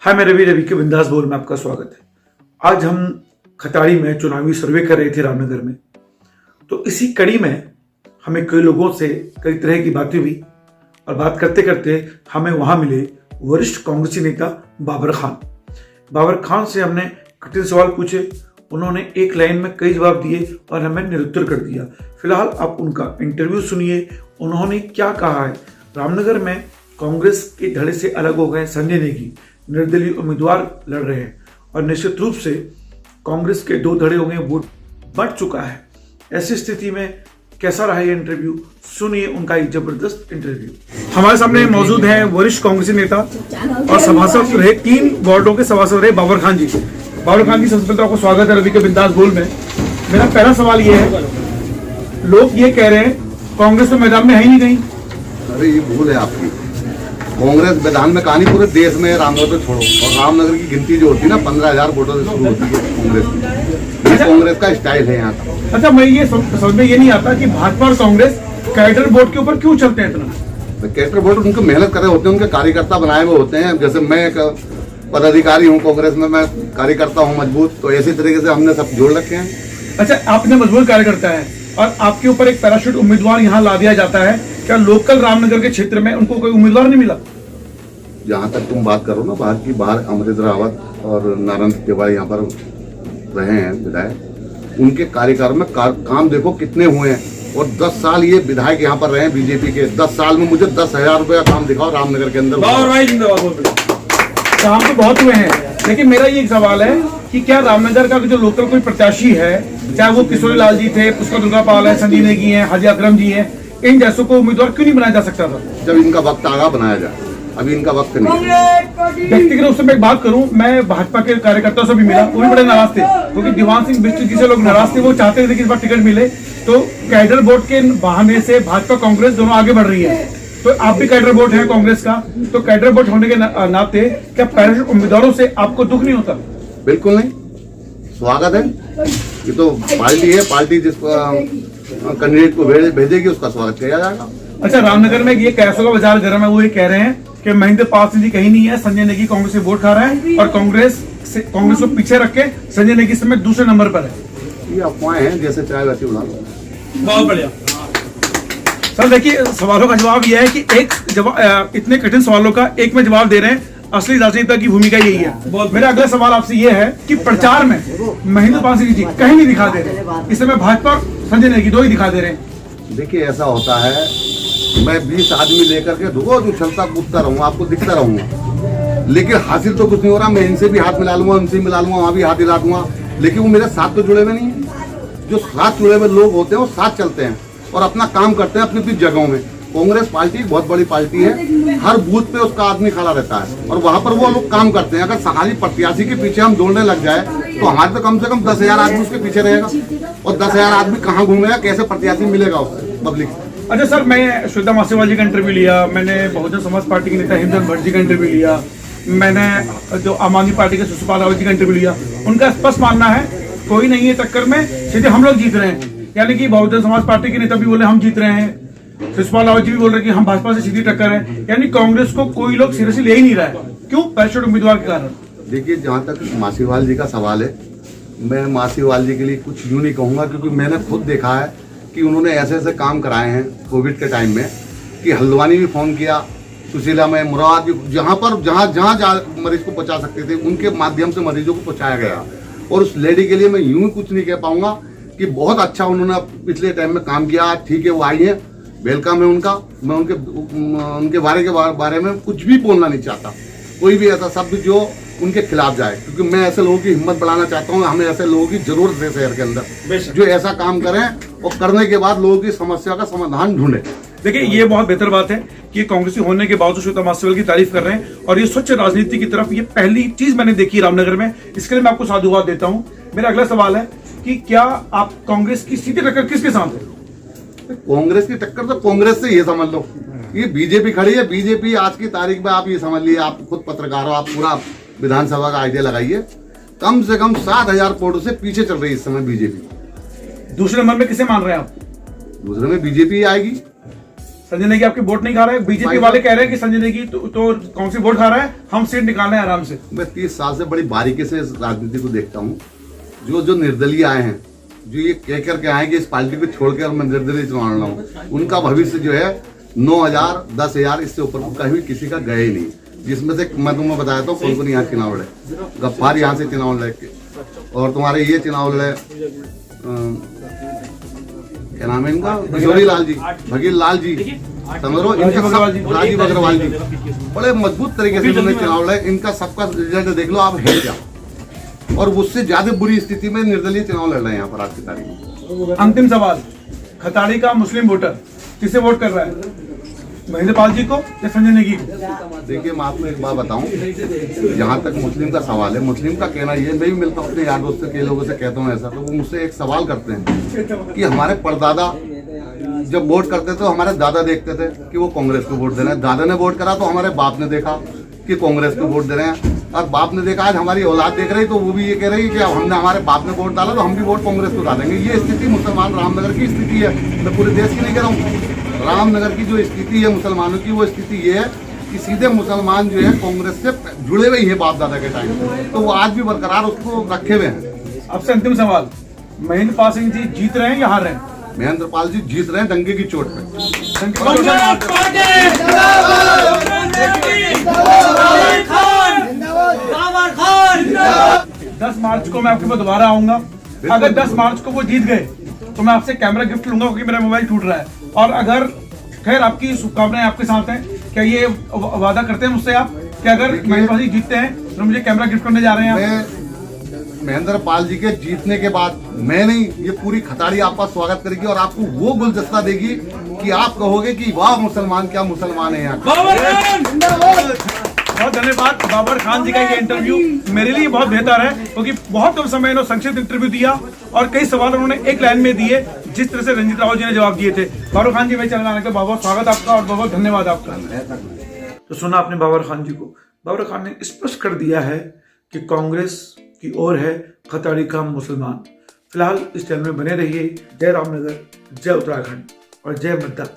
हाय, मैं रवि के बिंदास बोल में आपका स्वागत है। आज हम खताड़ी में चुनावी सर्वे कर रहे थे रामनगर में। तो इसी कड़ी में हमें कई लोगों से कई तरह की बातें हुई और बात करते करते हमें वहां मिले वरिष्ठ कांग्रेसी नेता बाबर खान। बाबर खान से हमने कठिन सवाल पूछे, उन्होंने एक लाइन में कई जवाब दिए और हमें निरुत्तर कर दिया। फिलहाल आप उनका इंटरव्यू सुनिए, उन्होंने क्या कहा है। रामनगर में कांग्रेस के धड़े से अलग हो गए संजय नेगी, निर्दलीय उम्मीदवार लड़ रहे हैं और निश्चित रूप से कांग्रेस के दो धड़े हो गए, वोट बढ़ चुका है। ऐसी स्थिति में कैसा रहा ये इंटरव्यू, सुनिए उनका एक जबरदस्त इंटरव्यू। हमारे सामने मौजूद है वरिष्ठ कांग्रेसी नेता और सभासद रहे, 3 वार्डों के सभासद रहे बाबर खान जी। बाबर खान जी, सबसे पहले तो आपको स्वागत है रवि के बिंदास बोल में। मेरा पहला सवाल ये है, लोग ये कह रहे हैं कांग्रेस तो मैदान में है ही नहीं कहीं। अरे ये भूल है आपकी। कांग्रेस मैदान में कहानी पूरे देश में, रामनगर तो छोड़ो। और रामनगर की गिनती जो होती है ना 15,000 वोटों से शुरू होती है कांग्रेस की। ये कांग्रेस का स्टाइल है यहाँ का। अच्छा, मैं ये समझ में ये नहीं आता कि भाजपा और कांग्रेस कैडर वोट के ऊपर क्यों चलते हैं इतना। कैडर वोट उनको मेहनत कर रहे होते हैं, उनके कार्यकर्ता बनाए हुए होते हैं। जैसे मैं एक पदाधिकारी हूँ कांग्रेस में, मैं कार्यकर्ता हूँ मजबूत, तो इसी तरीके से हमने सब जोड़ रखे हैं। अच्छा, आपने मजबूत कार्यकर्ता है और आपके ऊपर एक पैराशूट उम्मीदवार यहाँ ला दिया जाता है, क्या लोकल रामनगर के क्षेत्र में उनको कोई उम्मीदवार नहीं मिला? जहाँ तक तुम बात करो ना बाहर अमृत रावत और नारायण तिवारी यहाँ पर रहे हैं विधायक, उनके कार्यकाल में काम देखो कितने हुए हैं। और 10 साल ये विधायक यहाँ पर रहे हैं बीजेपी के। 10 साल में मुझे 10,000 रुपये का काम दिखाओ रामनगर के अंदर। काम तो बहुत हुए हैं, लेकिन मेरा ये एक सवाल है कि क्या रामनगर का जो लोकल कोई प्रत्याशी है, चाहे वो किशोरी लाल जी थे, पुष्कर दुर्गा पाल है, संजय नेगी है, हाजी अकरम जी है, इन जैसों को उम्मीदवार क्यों नहीं बनाया जा सकता था? जब इनका वक्त आगा बनाया जाए, अभी इनका वक्त नहीं। व्यक्तिगत रूप से मैं एक बात करूं, मैं भाजपा के कार्यकर्ताओं से भी मिला, वो भी बड़े नाराज थे क्योंकि दीवान सिंह बिष्ट जी से लोग नाराज थे। वो चाहते थे कि इस बार टिकट मिले, तो कैडर वोट के बहाने से भाजपा कांग्रेस दोनों आगे बढ़ रही है। तो आप भी कैडर वोट है कांग्रेस का, तो कैडर वोट होने के नाते क्या पैराशूट उम्मीदवारों से आपको दुख नहीं होता? बिल्कुल नहीं, स्वागत है। ये तो पार्टी है, पार्टी जिस कैंडिडेट को भेजेगी उसका स्वागत किया जाएगा। अच्छा, रामनगर में ये कैसों का बाजार गर्म है, वो ये कह रहे हैं कि महेंद्र पाल सिंह जी कहीं नहीं है, संजय नेगी कांग्रेस से वोट खा रहा है और कांग्रेस को पीछे रख के संजय नेगी समय दूसरे नंबर पर है। ये अफवाहें हैं, जैसे चाहे वैसे उड़ा लो। बहुत बढ़िया सर। देखिए, सवालों का जवाब यह है कि एक जवाब, इतने कठिन सवालों का एक में जवाब दे रहे हैं। असली राजनीति की भूमिका यही है। मेरा अगला सवाल आपसे यह है कि प्रचार में महेंद्र पाल सिंह जी कहीं नहीं दिखा दे रहे, इस समय भाजपा और संजय नेगी दो ही दिखा दे रहे हैं। देखिए, ऐसा होता है, मैं 20 आदमी लेकर के रोज उछलता कूदता रहूंगा, आपको दिखता रहूंगा, लेकिन हासिल तो कुछ नहीं हो रहा। मैं इनसे भी हाथ मिला लूंगा, उनसे मिला लूंगा, वहां भी हाथ हिला दूंगा, लेकिन वो मेरे साथ तो जुड़े हुए नहीं है। जो साथ जुड़े हुए लोग होते हैं वो साथ चलते हैं और अपना काम करते हैं अपनी अपनी जगहों में। कांग्रेस पार्टी बहुत बड़ी पार्टी है, हर बूथ पे उसका आदमी खड़ा रहता है और वहां पर वो लोग काम करते हैं। अगर सहाली प्रत्याशी के पीछे हम दौड़ने लग जाए तो हमारे तो कम से कम 10,000 आदमी उसके पीछे रहेगा, और 10,000 आदमी कहाँ घूमेगा, कैसे प्रत्याशी मिलेगा उससे पब्लिक। अच्छा सर, मैं श्वेता मासीवाल जी का इंटरव्यू लिया, मैंने बहुजन समाज पार्टी के नेता हेमचंद भट्ट जी का इंटरव्यू लिया, मैंने जो आम आदमी पार्टी के सुषपाल रावत जी का इंटरव्यू लिया। उनका स्पष्ट मानना है कोई नहीं है टक्कर में, सीधे हम लोग जीत रहे हैं। यानी कि बहुजन समाज पार्टी के नेता भी बोले हम जीत रहे हैं, सुषपाल रावत जी भी बोल रहे हैं कि हम भाजपा से सीधी टक्कर है। यानी कांग्रेस को कोई लोग सीरियस ले ही नहीं रहा है। क्यों? पैराशूट उम्मीदवार के कारण। देखिए, जहाँ तक मासीवाल जी का सवाल है, मैं मासीवाल जी के लिए कुछ यूं नहीं कहूँगा, क्योंकि मैंने खुद देखा है कि उन्होंने ऐसे ऐसे काम कराए हैं कोविड के टाइम में कि हल्द्वानी भी फोन किया, सुशीला में, मुराद भी, जहाँ मरीज को पहुँचा सकते थे उनके माध्यम से मरीजों को पहुँचाया गया। और उस लेडी के लिए मैं यूं ही कुछ नहीं कह पाऊंगा कि बहुत अच्छा उन्होंने पिछले टाइम में काम किया। ठीक है, वो आई है, वेलकम है उनका। मैं उनके बारे में कुछ भी बोलना नहीं चाहता, कोई भी ऐसा शब्द जो उनके खिलाफ जाए, क्योंकि मैं ऐसे लोगों की हिम्मत बढ़ाना चाहता हूँ। हमें ऐसे लोगों की जरूरत है शहर के अंदर जो ऐसा काम करें और करने के बाद लोगों की समस्या का समाधान ढूंढे। देखिए, ये बहुत बेहतर बात है कि कांग्रेसी होने के बावजूद श्वेता मासीवाल की तारीफ कर रहे हैं और ये स्वच्छ राजनीति की तरफ ये पहली चीज मैंने देखी रामनगर में। इसके लिए मैं आपको साधुवाद देता हूँ। मेरा अगला सवाल है कि क्या आप कांग्रेस की सीधी टक्कर किसके साथ है? कांग्रेस की टक्कर तो कांग्रेस से, ये समझ लो। ये बीजेपी खड़ी है, बीजेपी आज की तारीख में आप ये समझ लिए, आप खुद पत्रकार हो, आप पूरा विधानसभा का आइडिया लगाइए, कम से कम 7,000 वोटों से पीछे चल रही है इस समय बीजेपी। दूसरे नंबर में किसे मान रहे हैं आप? दूसरे में बीजेपी आएगी। संजय नेगी आपकी वोट नहीं खा रहा है। बीजेपी वाले कह रहे हैं कि संजय नेगी तो कौन सी वोट खा रहा है, हम सीट निकालना है आराम से। मैं 30 साल से बड़ी बारीकी से इस राजनीति को देखता हूँ। जो निर्दलीय आए हैं, जो ये कह करके आए कि इस पार्टी को छोड़कर मैं निर्दलीय चुनाव लड़ रहा हूँ, उनका भविष्य जो है 9,000 10,000 इससे ऊपर कहीं किसी का गए ही नहीं। जिसमें से मैं तुम्हें बताया था कौन कौन यहाँ चुनाव लड़े। गफ्फार यहाँ से चुनाव लड़े और तुम्हारे ये चुनाव लड़े, क्या नाम है इनका, भगील लाल जी, समझ लो, इनका राजीव अग्रवाल जी, बड़े मजबूत तरीके से इन्होंने चुनाव लड़े। इनका सबका रिजल्ट देख लो आप, है क्या। और उससे ज्यादा बुरी स्थिति में निर्दलीय चुनाव लड़ रहे हैं यहाँ पर आज की तारीख में। अंतिम सवाल, खताड़ी का मुस्लिम वोटर किसे वोट कर रहा है, महेंद्र पाल जी को या संजय नेगी को? देखिए मैं आपको एक बात बताऊं, जहाँ तक मुस्लिम का सवाल है, मुस्लिम का कहना ये, मैं भी मिलता हूँ अपने यार दोस्त से, कई लोगों से कहता हूँ ऐसा, तो वो मुझसे एक सवाल करते हैं कि हमारे परदादा जब वोट करते थे तो हमारे दादा देखते थे कि वो कांग्रेस को वोट दे रहे हैं, दादा ने वोट करा तो हमारे बाप ने देखा कि कांग्रेस को वोट दे रहे हैं, और बाप ने देखा आज हमारी औलाद देख रही तो वो भी ये कह रही है कि अब हमने हमारे बाप ने वोट डाला तो हम भी वोट कांग्रेस को डालेंगे। ये स्थिति मुसलमान रामनगर की स्थिति है, मैं पूरे देश की नहीं कह रहा हूँ। रामनगर की जो स्थिति है मुसलमानों की, वो स्थिति ये है कि सीधे मुसलमान जो है कांग्रेस से जुड़े हुए ही है बाप दादा के टाइम से, तो वो आज भी बरकरार उसको रखे हुए हैं। आपसे अंतिम सवाल, महेंद्र पाल सिंह जी जीत रहे हैं या हार रहे हैं? महेंद्र पाल जी जीत रहे हैं डंके की चोट पे। 10 मार्च को मैं आपके पास दोबारा आऊंगा। अगर 10 मार्च को वो जीत गए तो मैं आपसे कैमरा गिफ्ट लूंगा क्योंकि मेरा मोबाइल टूट रहा है। और अगर खैर आपकी शुभकामनाएं आपके साथ हैं, क्या ये वादा करते हैं मुझसे आप कि अगर महेंद्र पाल जी जीतते हैं तो मुझे कैमरा गिफ्ट करने जा रहे हैं आप? महेंद्र पाल जी के जीतने के बाद मैं नहीं, ये पूरी खताड़ी आपका स्वागत करेगी और आपको वो गुलदस्ता देगी कि आप कहोगे कि वाह मुसलमान, क्या मुसलमान है यहाँ। बहुत धन्यवाद बाबर खान जी का ये इंटरव्यू मेरे लिए बहुत बेहतर है क्योंकि बहुत कम समय में संक्षिप्त इंटरव्यू दिया और कई सवाल उन्होंने एक लाइन में दिए, जिस तरह से रंजीत राव जी ने जवाब दिए थे। बाबर खान जी, मैं चैनल आने का बहुत बहुत स्वागत आपका और बहुत धन्यवाद आपका। तो सुना आपने बाबर खान जी को। बाबर खान ने स्पष्ट कर दिया है कि कांग्रेस की ओर है खताड़ी का मुसलमान। फिलहाल इस चैनल में बने रहिए। जय रामनगर, जय उत्तराखंड और जय मद्दत।